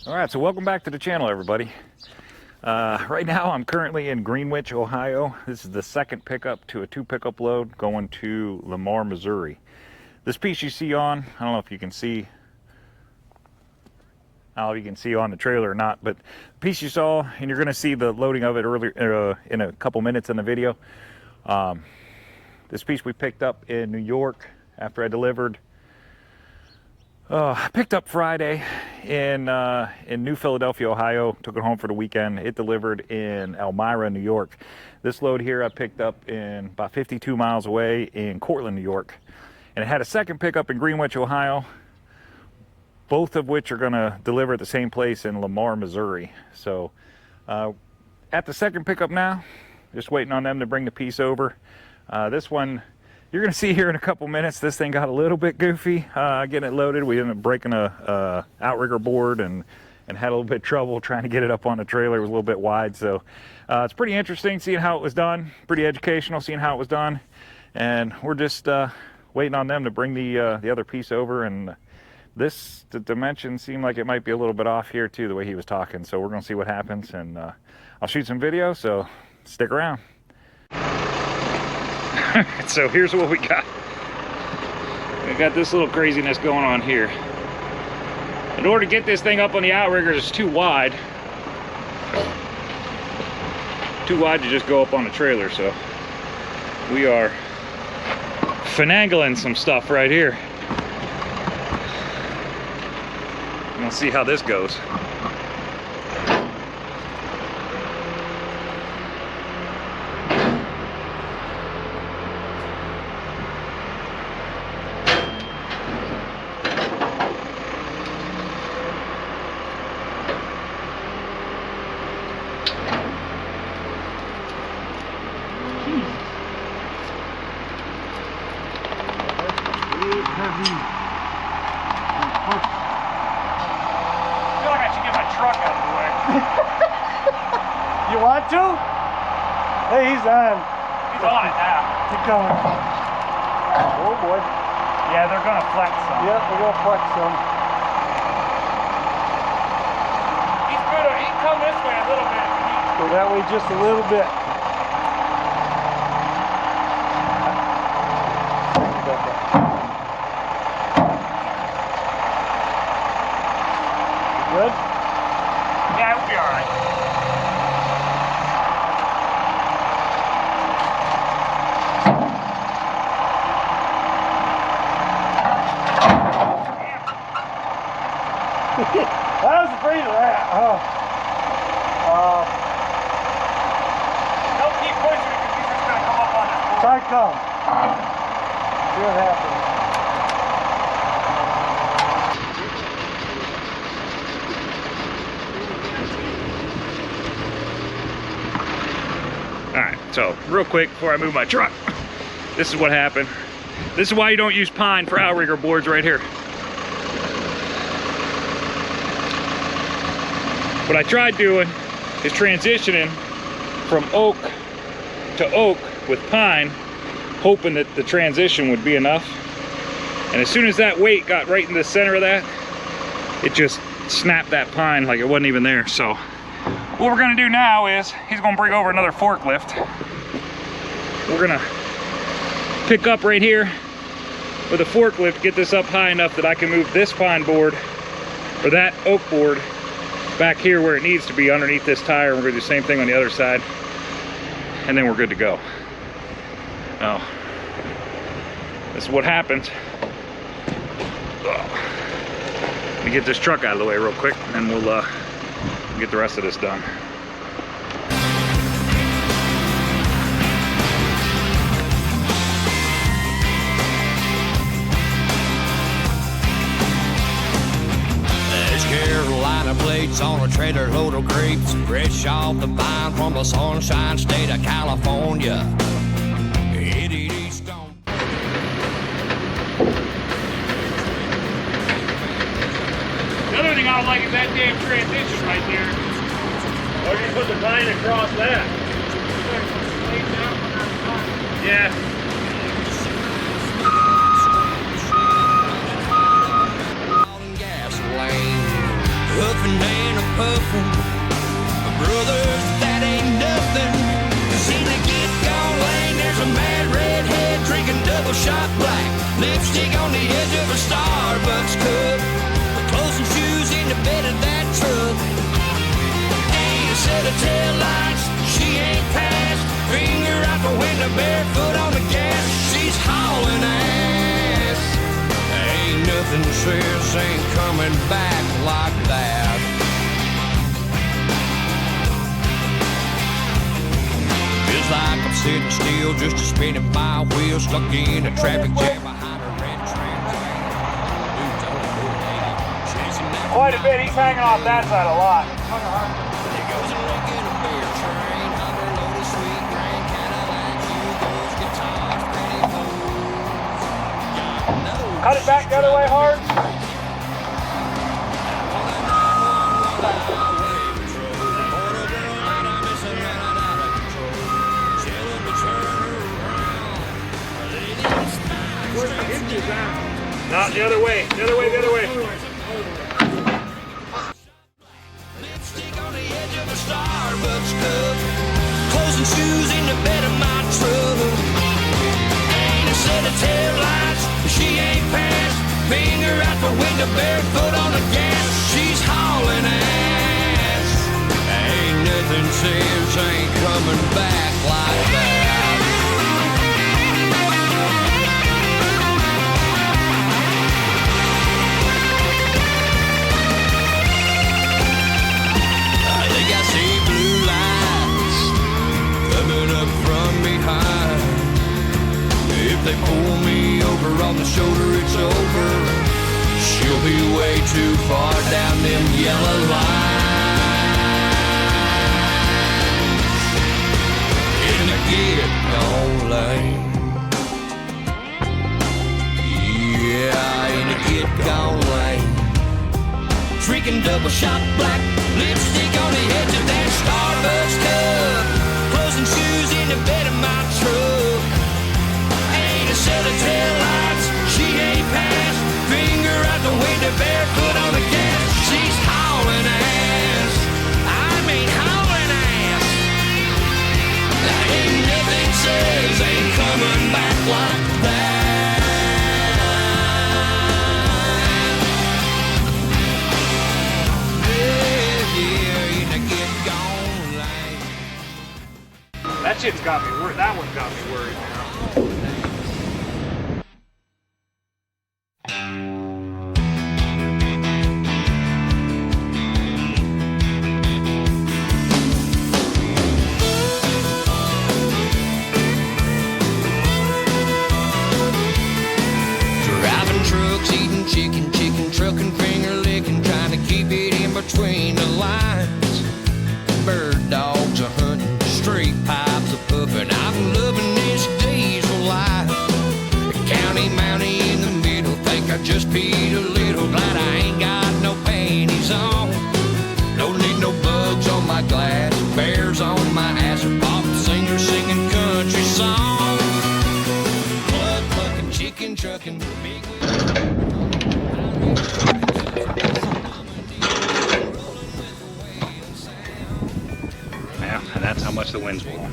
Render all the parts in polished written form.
All right, so welcome back to the channel, everybody. Right now I'm currently in Greenwich, Ohio. This is the second pickup to a 2 pickup load going to Lamar, Missouri. This piece you see on, I don't know if you can see, on the trailer or not, but the piece you saw, and you're gonna see the loading of it earlier in a couple minutes in the video. This piece we picked up in New York after I delivered. I picked up Friday in New Philadelphia, Ohio. Took it home for the weekend. It delivered in Elmira, New York. This load here I picked up in about 52 miles away in Cortland, New York. And it had a second pickup in Greenwich, Ohio, both of which are going to deliver at the same place in Lamar, Missouri. So at the second pickup now, just waiting on them to bring the piece over. This one, you're going to see here in a couple minutes. This thing got a little bit goofy getting it loaded. We ended up breaking a outrigger board and had a little bit of trouble trying to get it up on the trailer. It was a little bit wide, so it's pretty interesting seeing how it was done. Pretty educational seeing how it was done, and we're just waiting on them to bring the other piece over. And the dimension seemed like it might be a little bit off here too, the way he was talking. So we're going to see what happens, and I'll shoot some video. So stick around. So here's what we got. We got this little craziness going on here. In order to get this thing up on the outrigger, it's too wide. Too wide to just go up on the trailer, so we are finagling some stuff right here. We'll see how this goes. You want to? Hey, he's on. He's on it now. Keep going. Oh boy. Yeah, they're gonna flex some. Yep, they're gonna flex some. He's good. He can come this way a little bit if he needs to. Go that way just a little bit. Good? Yeah, it'll be all right. I was afraid of that. Don't keep pushing because he's just gonna come up on this board. Try to come. See what happens. All right, so real quick before I move my truck, this is what happened. This is why you don't use pine for outrigger boards right here. What I tried doing is transitioning from oak to oak with pine, hoping that the transition would be enough. And as soon as that weight got right in the center of that, it just snapped that pine like it wasn't even there. So what we're gonna do now is he's gonna bring over another forklift. We're gonna pick up right here with a forklift, get this up high enough that I can move this pine board or that oak board back here where it needs to be underneath this tire. We're gonna do the same thing on the other side, and then we're good to go. Now, this is what happens. Let me get this truck out of the way real quick, and then we'll get the rest of this done. Carolina plates on a trailer load of grapes, fresh off the vine from the sunshine state of California. The other thing I don't like is that damn transition right there. Why do you put the vine across that? Yeah. huffing and a puffing. Brothers, that ain't nothing. 'Cause in the get-gone lane, there's a mad redhead drinking double shot black. Lipstick on the edge of a Starbucks cup. Clothes and shoes in the bed of that truck. Ain't a set of taillights, she ain't passed. Finger out the window, barefoot on the gas. She's hauling ass. Ain't nothing says ain't coming back like that. Feels like I'm sitting still, just a spinning my wheels, stuck in a traffic jam behind a red train. Dude's only 480, chasing that. Quite a bit. He's hanging off that side a lot. There goes a lick in a beer train, hunter loaded sweet grain, Cadillac, Hugos, guitars, pretty hoes. Cut it back the other way hard. Not the other way. The other way. The other way. Lipstick on the edge of a Starbucks cup. Clothes and shoes in the bed of my truck. Ain't a set of taillights, she ain't passed. Finger out the window, barefoot on the gas. She's hauling ass. Ain't nothing says ain't coming back like that. I see blue lights coming up from behind. If they pull me over on the shoulder, it's over. She'll be way too far down them yellow lines. In the get-gone lane. Yeah, in the get-gone lane. Drinking double shot black, lipstick on the edge of that Starbucks cup. Clothes and shoes in the bed of my truck. Ain't a set of taillights, she ain't passed. Finger out the window, barefoot on the gas. She's hauling ass. I mean hauling ass. Ain't nothing says ain't coming back like that. That shit's got me worried. That one got me worried now. Driving trucks, eating chicken, trucking, finger licking, trying to keep it in between the lines. Bird dogs are hunting, straight pipes are puffing. I'm loving this diesel life. The county mountie in the middle, think I just peed a little. Glad I ain't got no panties on. Don't need no bugs on my glass, bears on my ass, or pop singer singing country song. Plug plucking, chicken trucking, big And that's how much the wind's blowing.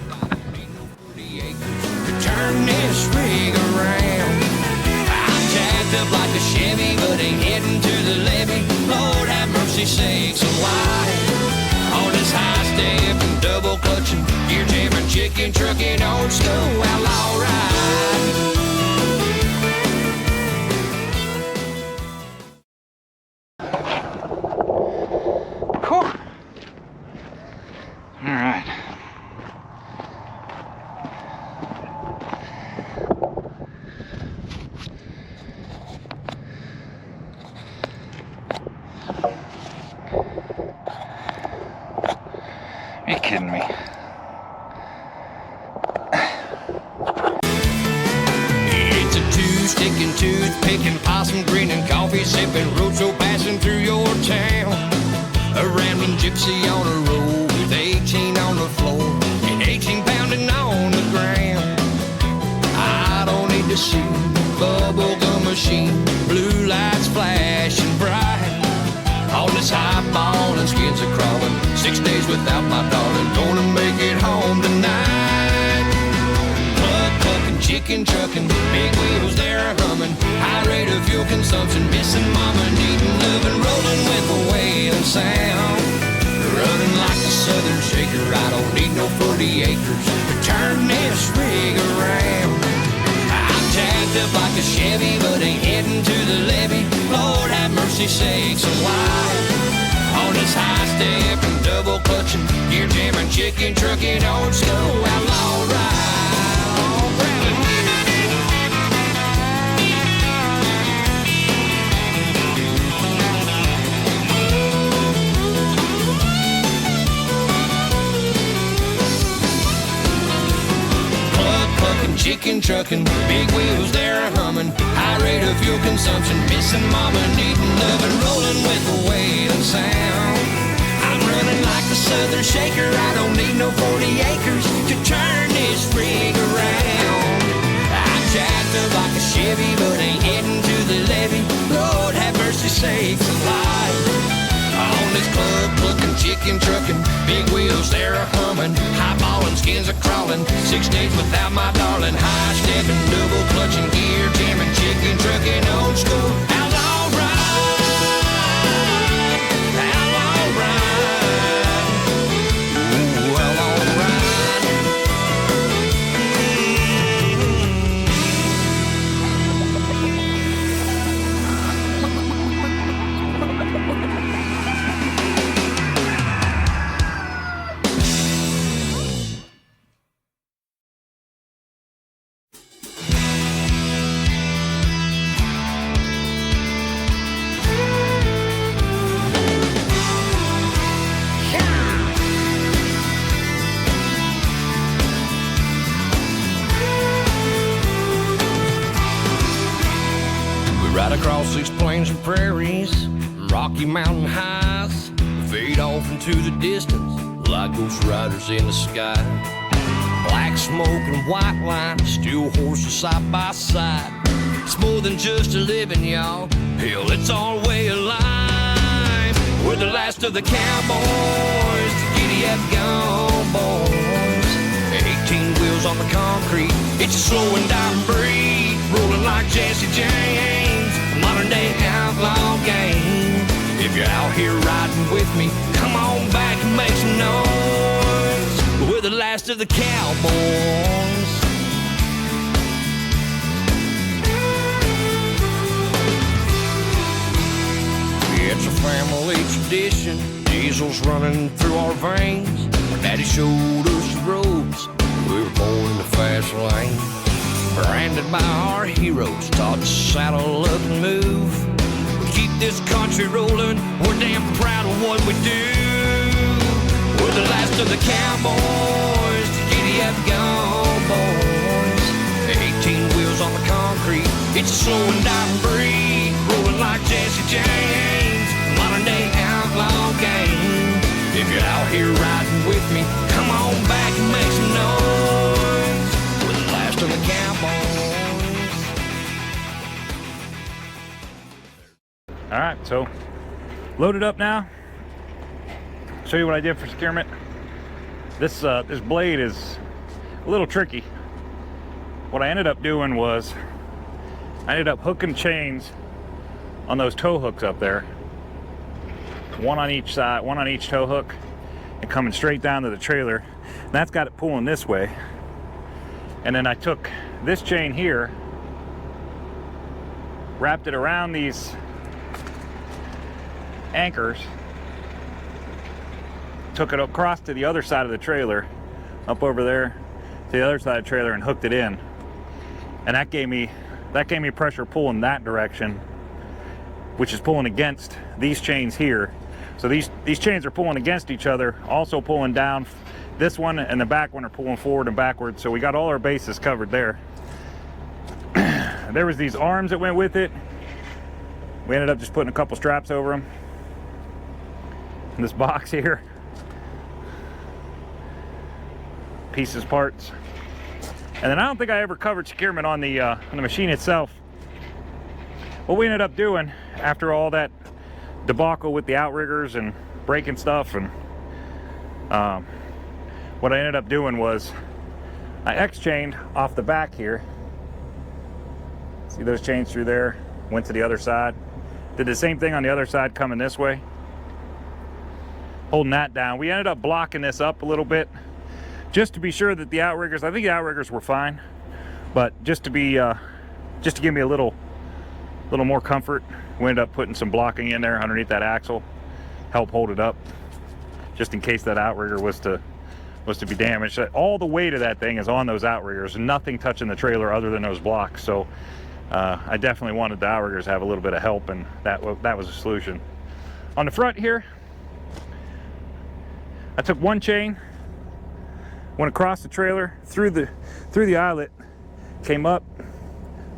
Turn this rig around. I'm jacked up like a Chevy, but ain't heading to the levee. Lord have mercy sakes alive. On this high step and double clutching, gear jamming, chicken trucking, old school outlaw ride. All right. Are you kidding me? It's a two-sticking, tooth-picking, possum grinning, coffee sipping, roadshow passing through your town. A rambling gypsy on a road with 18 on the floor and 18 pounding on the ground. I don't need to see bubblegum machine, blue lights flashing bright. On the this highball and skins are crawling. 6 days without my darling, gonna make it home tonight. Plug plucking, chicken trucking, big wheels they're humming. High rate of fuel consumption, missing mama, needing loving, rolling with a wailing sound. Running like a southern shaker, I don't need no 40 acres to turn this rig around. I'm jacked up like a Chevy, but ain't heading to the levee. Lord have mercy sakes alive. On this high step and double clutching, gear jamming, chicken trucking, old school outlaw ride. Chicken trucking, big wheels they're humming. High rate of fuel consumption, missing mama, needing loving, rolling with a wailing sound. I'm running like a southern shaker, I don't need no 40 acres to turn this rig around. I'm jacked up like a Chevy, but ain't heading to the levee. Lord have mercy sakes alive. On this club looking, chicken trucking, big wheels they're humming. Highballing, skins are crawling. 6 days without my darling. High stepping, double clutching, gear jamming, chicken trucking, old school outlaw ride. Outlaw ride. Ooh, outlaw ride. Right across these plains and prairies, rocky mountain highs, fade off into the distance like ghost riders in the sky. Black smoke and white line, steel horses side by side. It's more than just a living, y'all. Hell, it's our way of life. We're the last of the cowboys, the giddy up gone boys. 18 wheels on the concrete, it's a slow and dying breed, rolling like Jesse James, modern day outlaw game. If you're out here riding with me, come on back and make some noise. We're the last of the cowboys. It's a family tradition, diesel's running through our veins. Our daddy showed us the roads, we were born in the fast lane. Branded by our heroes, taught to saddle up and move. We keep this country rolling, we're damn proud of what we do. We're the last of the cowboys, the giddy up gone boys. 18 wheels on the concrete, it's a slow and dying breed, rolling like Jesse James, modern day outlaw game. If you're out here riding with me, come on back and make some noise. We're the last of the cowboys. All right, so loaded up now. Show you what I did for securement. This blade is a little tricky. What I ended up doing was I ended up hooking chains on those tow hooks up there, one on each side, one on each tow hook, and coming straight down to the trailer. And that's got it pulling this way. And then I took this chain here, wrapped it around these anchors, took it across to the other side of the trailer, up over there to the other side of the trailer, and hooked it in. And that gave me pressure pulling that direction, which is pulling against these chains here. So these chains are pulling against each other, also pulling down. This one and the back one are pulling forward and backwards. So we got all our bases covered there. There was these arms that went with it. We ended up just putting a couple straps over them. And this box here, pieces, parts. And then I don't think I ever covered securement on the machine itself. What we ended up doing after all that debacle with the outriggers and breaking stuff, and what I ended up doing was I X-chained off the back here. See those chains through there? Went to the other side. Did the same thing on the other side coming this way. Holding that down. We ended up blocking this up a little bit just to be sure that the outriggers, I think the outriggers were fine, but just to give me a little more comfort, we ended up putting some blocking in there underneath that axle, help hold it up, just in case that outrigger was to be damaged. All the weight of that thing is on those outriggers, nothing touching the trailer other than those blocks. So I definitely wanted the outriggers to have a little bit of help, and that was a solution. On the front here, I took one chain, went across the trailer, through the eyelet, came up,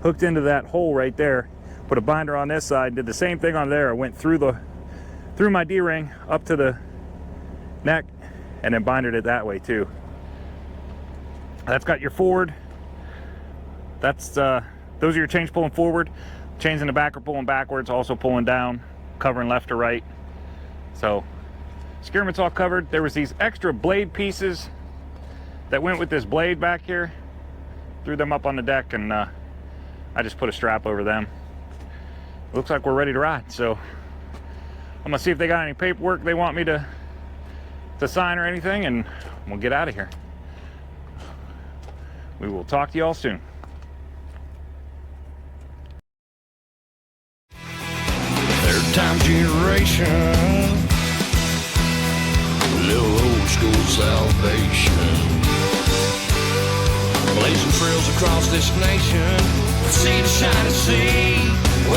hooked into that hole right there, put a binder on this side, did the same thing on there. I went through my D-ring up to the neck, and then binded it that way too. That's got your forward. Those are your chains pulling forward. Chains in the back are pulling backwards, also pulling down, covering left to right. So securement's all covered. There was these extra blade pieces that went with this blade back here. Threw them up on the deck, and I just put a strap over them. Looks like we're ready to ride. So I'm gonna see if they got any paperwork they want me to sign or anything, and we'll get out of here. We will talk to you all soon. Third time generation, little old school salvation, blazing trails across this nation, sea to shining sea.